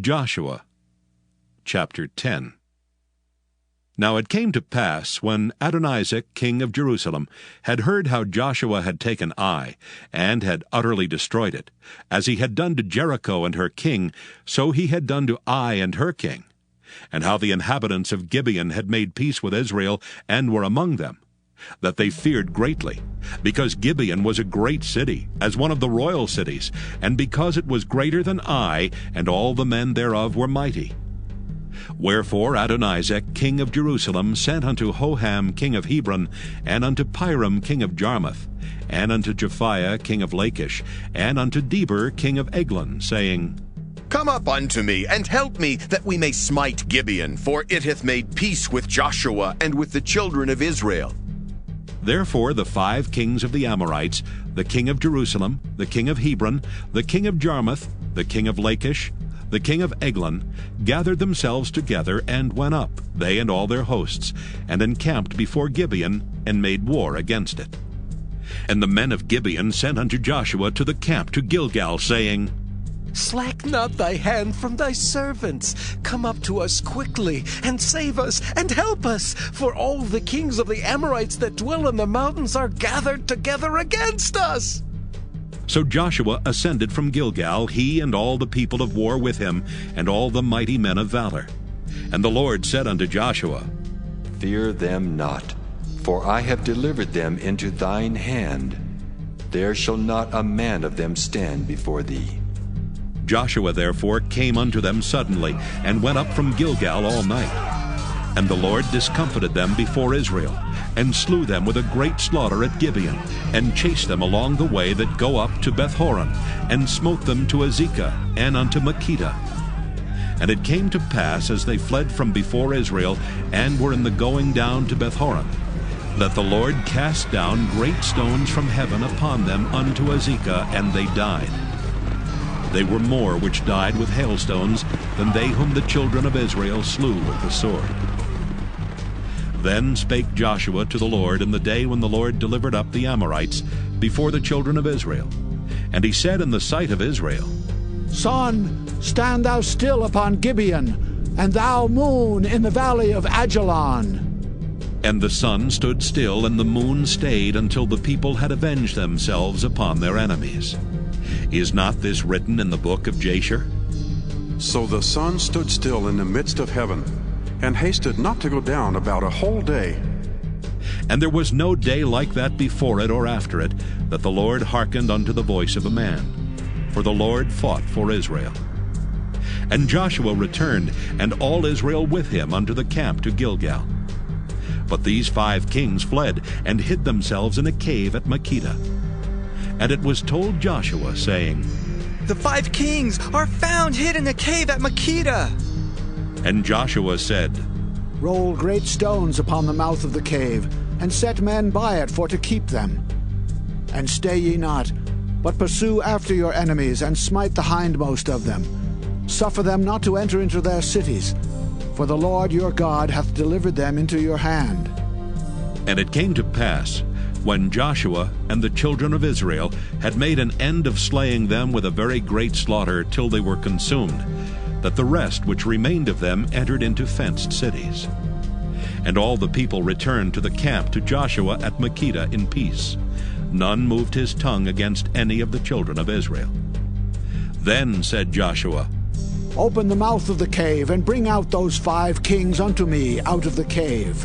Joshua chapter 10. Now it came to pass, when Adonizek king of Jerusalem had heard how Joshua had taken Ai, and had utterly destroyed it, as he had done to Jericho and her king, so he had done to Ai and her king, and how the inhabitants of Gibeon had made peace with Israel, and were among them, that they feared greatly, because Gibeon was a great city, as one of the royal cities, and because it was greater than Ai, and all the men thereof were mighty. Wherefore Adonizek king of Jerusalem sent unto Hoham king of Hebron, and unto Piram king of Jarmuth, and unto Japhiah king of Lachish, and unto Deber king of Eglon, saying, Come up unto me, and help me, that we may smite Gibeon, for it hath made peace with Joshua and with the children of Israel. Therefore the 5 kings of the Amorites, the king of Jerusalem, the king of Hebron, the king of Jarmuth, the king of Lachish, the king of Eglon, gathered themselves together, and went up, they and all their hosts, and encamped before Gibeon, and made war against it. And the men of Gibeon sent unto Joshua to the camp to Gilgal, saying, Slack not thy hand from thy servants. Come up to us quickly, and save us, and help us, for all the kings of the Amorites that dwell in the mountains are gathered together against us. So Joshua ascended from Gilgal, he and all the people of war with him, and all the mighty men of valor. And the Lord said unto Joshua, Fear them not, for I have delivered them into thine hand. There shall not a man of them stand before thee. Joshua therefore came unto them suddenly, and went up from Gilgal all night. And the Lord discomfited them before Israel, and slew them with a great slaughter at Gibeon, and chased them along the way that go up to Bethhoron, and smote them to Azekah, and unto Makkedah. And it came to pass, as they fled from before Israel, and were in the going down to Bethhoron, that the Lord cast down great stones from heaven upon them unto Azekah, and they died. They were more which died with hailstones than they whom the children of Israel slew with the sword. Then spake Joshua to the Lord in the day when the Lord delivered up the Amorites before the children of Israel. And he said in the sight of Israel, Sun, stand thou still upon Gibeon, and thou moon in the valley of Ajalon. And the sun stood still, and the moon stayed, until the people had avenged themselves upon their enemies. Is not this written in the book of Jasher? So the sun stood still in the midst of heaven, and hasted not to go down about a whole day. And there was no day like that before it or after it, that the Lord hearkened unto the voice of a man. For the Lord fought for Israel. And Joshua returned, and all Israel with him, unto the camp to Gilgal. But these 5 kings fled, and hid themselves in a cave at Makkedah. And it was told Joshua, saying, The 5 kings are found hid in a cave at Makkedah. And Joshua said, Roll great stones upon the mouth of the cave, and set men by it for to keep them. And stay ye not, but pursue after your enemies, and smite the hindmost of them. Suffer them not to enter into their cities, for the Lord your God hath delivered them into your hand. And it came to pass, when Joshua and the children of Israel had made an end of slaying them with a very great slaughter till they were consumed, that the rest which remained of them entered into fenced cities. And all the people returned to the camp to Joshua at Makkedah in peace. None moved his tongue against any of the children of Israel. Then said Joshua, Open the mouth of the cave, and bring out those 5 kings unto me out of the cave.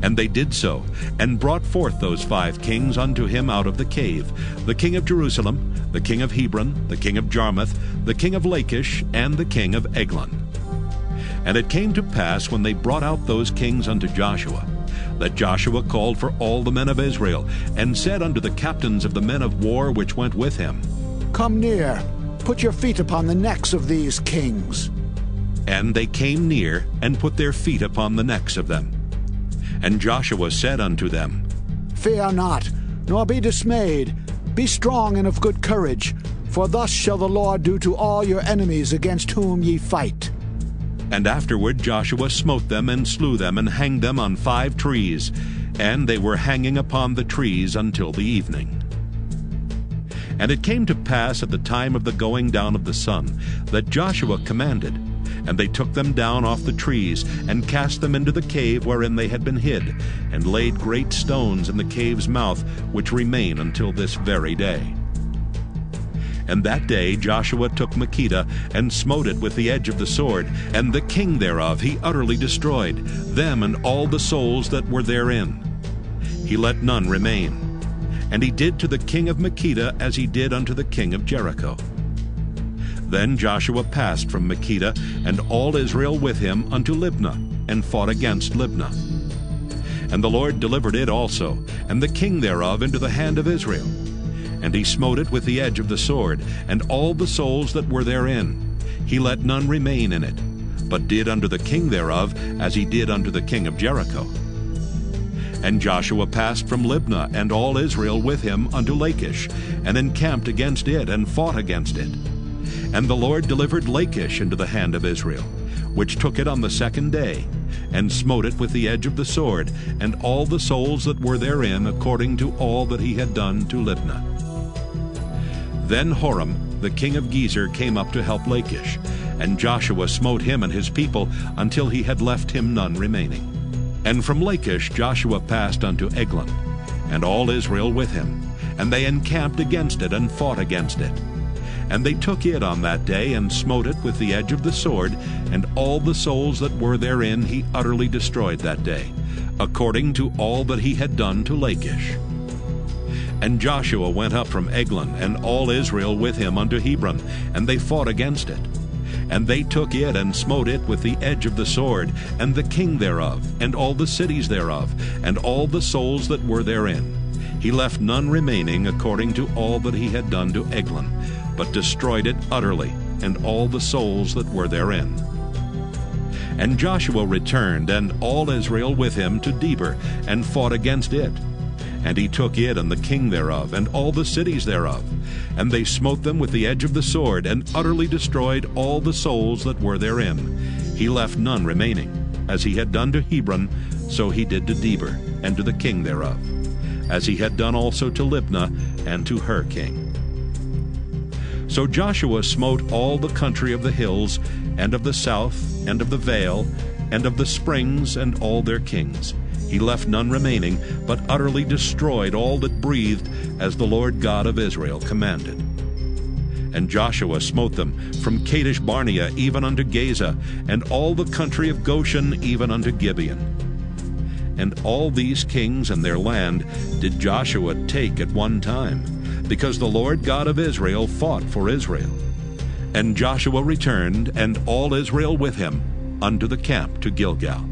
And they did so, and brought forth those 5 kings unto him out of the cave, the king of Jerusalem, the king of Hebron, the king of Jarmuth, the king of Lachish, and the king of Eglon. And it came to pass, when they brought out those kings unto Joshua, that Joshua called for all the men of Israel, and said unto the captains of the men of war which went with him, Come near, put your feet upon the necks of these kings. And they came near, and put their feet upon the necks of them. And Joshua said unto them, Fear not, nor be dismayed. Be strong and of good courage, for thus shall the Lord do to all your enemies against whom ye fight. And afterward Joshua smote them, and slew them, and hanged them on 5 trees, and they were hanging upon the trees until the evening. And it came to pass at the time of the going down of the sun that Joshua commanded, and they took them down off the trees, and cast them into the cave wherein they had been hid, and laid great stones in the cave's mouth, which remain until this very day. And that day Joshua took Makkedah, and smote it with the edge of the sword, and the king thereof he utterly destroyed, them and all the souls that were therein. He let none remain. And he did to the king of Makkedah as he did unto the king of Jericho. Then Joshua passed from Makkedah, and all Israel with him, unto Libnah, and fought against Libnah. And the Lord delivered it also, and the king thereof, into the hand of Israel. And he smote it with the edge of the sword, and all the souls that were therein. He let none remain in it, but did unto the king thereof as he did unto the king of Jericho. And Joshua passed from Libnah, and all Israel with him, unto Lachish, and encamped against it, and fought against it. And the Lord delivered Lachish into the hand of Israel, which took it on the second day, and smote it with the edge of the sword, and all the souls that were therein, according to all that he had done to Libnah. Then Horam, the king of Gezer, came up to help Lachish, and Joshua smote him and his people until he had left him none remaining. And from Lachish Joshua passed unto Eglon, and all Israel with him, and they encamped against it, and fought against it. And they took it on that day, and smote it with the edge of the sword, and all the souls that were therein he utterly destroyed that day, according to all that he had done to Lachish. And Joshua went up from Eglon, and all Israel with him, unto Hebron, and they fought against it. And they took it, and smote it with the edge of the sword, and the king thereof, and all the cities thereof, and all the souls that were therein. He left none remaining, according to all that he had done to Eglon, but destroyed it utterly, and all the souls that were therein. And Joshua returned, and all Israel with him, to Debir, and fought against it. And he took it, and the king thereof, and all the cities thereof. And they smote them with the edge of the sword, and utterly destroyed all the souls that were therein. He left none remaining. As he had done to Hebron, so he did to Debir, and to the king thereof, as he had done also to Libnah, and to her king. So Joshua smote all the country of the hills, and of the south, and of the vale, and of the springs, and all their kings. He left none remaining, but utterly destroyed all that breathed, as the Lord God of Israel commanded. And Joshua smote them from Kadesh Barnea even unto Gaza, and all the country of Goshen even unto Gibeon. And all these kings and their land did Joshua take at one time, because the Lord God of Israel fought for Israel. And Joshua returned, and all Israel with him, unto the camp to Gilgal.